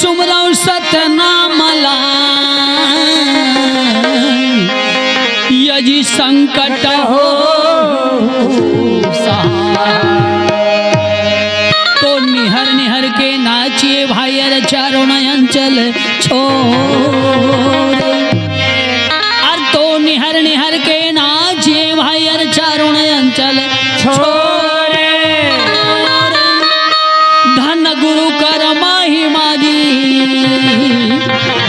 सुमरौ सतनामला Yeezy संकट हो तो निहर निहर के नाचिए भाई अरे चारों नयन चल छोड़ और तो निहर निहर के नाचिए भाई अरे चारों नयन चल छोड़ धन गुरु कर महिमा जी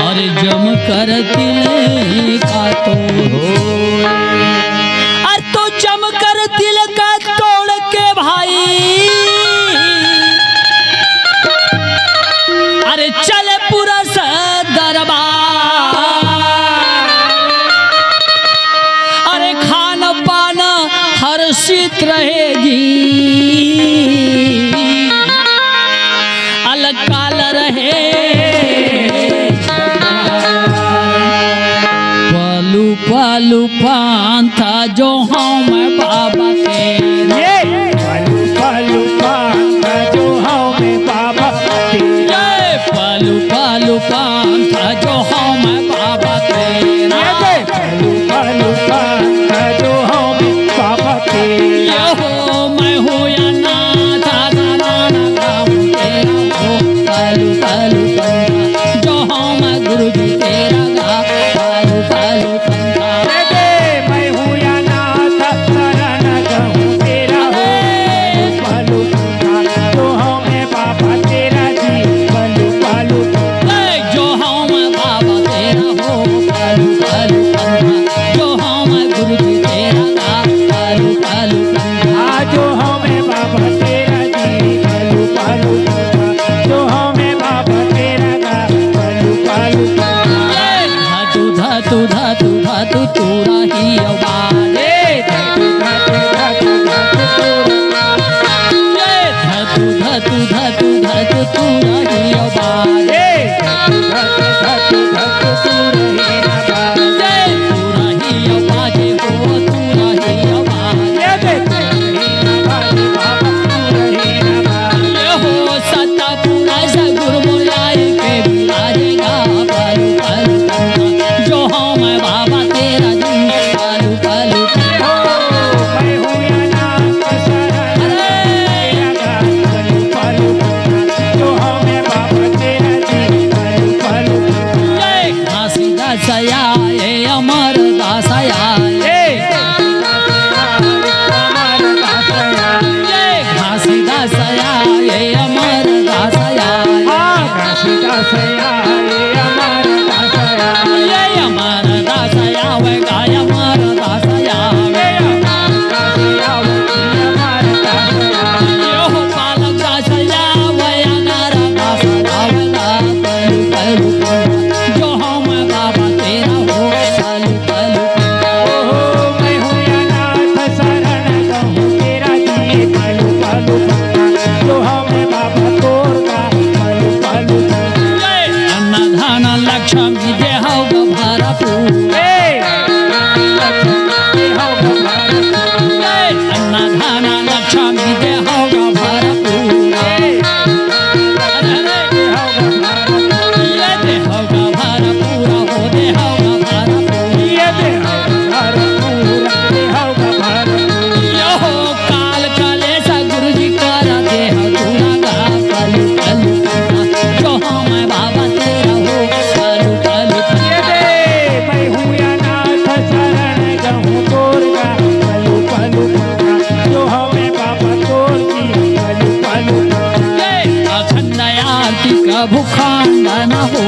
और जम कर तिल का तो और तो जम कर तिल का तोड़ के भाई अरे चले पूरा दरबार अरे खान पान हर्षित रहेगी अलकाल रहे पालू पालू पांथा जो हम बाबा तेरे पालू पालू पांथा जो हम बाबा तेरे पालू पालू पांथा जो हम बाबा तेरे पालू पालू पांथा जो हम बाबा तेरे हो मैं हूँ या ना था पालू पालू पंथा जो हम गुरु जी तेरा गा पालू पालू पंथा मैं हूँ या नाथ शरण गहूँ तेरा हो पालू पंथा जो हमें बाबा तेरा जी पालू पालू जो हम बाबा तेरा हो पालू पालू पंथा जो हम गुरु जी तेरा गा पालू पालू पंथा जो हमें बाबा तेरा जी पालू पालू जो हमें बाबा तेरा गा पालू पालू धातु धातु धातु धातु तूरा ही अवाले धातु धातु धातु धातु तूरा ही अवाले तूरा ही अवाजे हो तूरा ही अवाले ये हो सत्ता पूरा सगुरु मुरारी के बिराजेगा पालू पालू पंथा जो हम बाबा तेरा जी पालू पालू मैं हूँ या नाथ शरण तेरा गा पालू पालू जो हमें बाबा तेरा जी पालू पालू घासी दासया ये अमर दासया घासी दासया ये अमर दासया ये अमर दासया वे गाय अमर दासया यो पालक दासया वे अनार दासया वे पालू पालू जो हम बाबा तेरा हो पालू पालू मैं हूँ या नाथ शरण गहूँ तेरा जी पालू पालू जो हमें बाबा तोरगा पालू पालू अन्ना धान लक्ष्मी देहौ भारपूर अन्ना धान लक्ष्मी देहौ भारपूर ये देहौ भारपूर हो देहौ भारपूर यो हो काल काले सा गुरु जी करा देह दूरा गा पालू पालू पंथा जो हम बाबा तेरा हो पालू पालू पंथा मैं हूँ या नाथ शरण गहूँ तोरगा पालू पालू जो हमें बाबा तोर की पालू पालू अखंड आरती का भूखंड न हो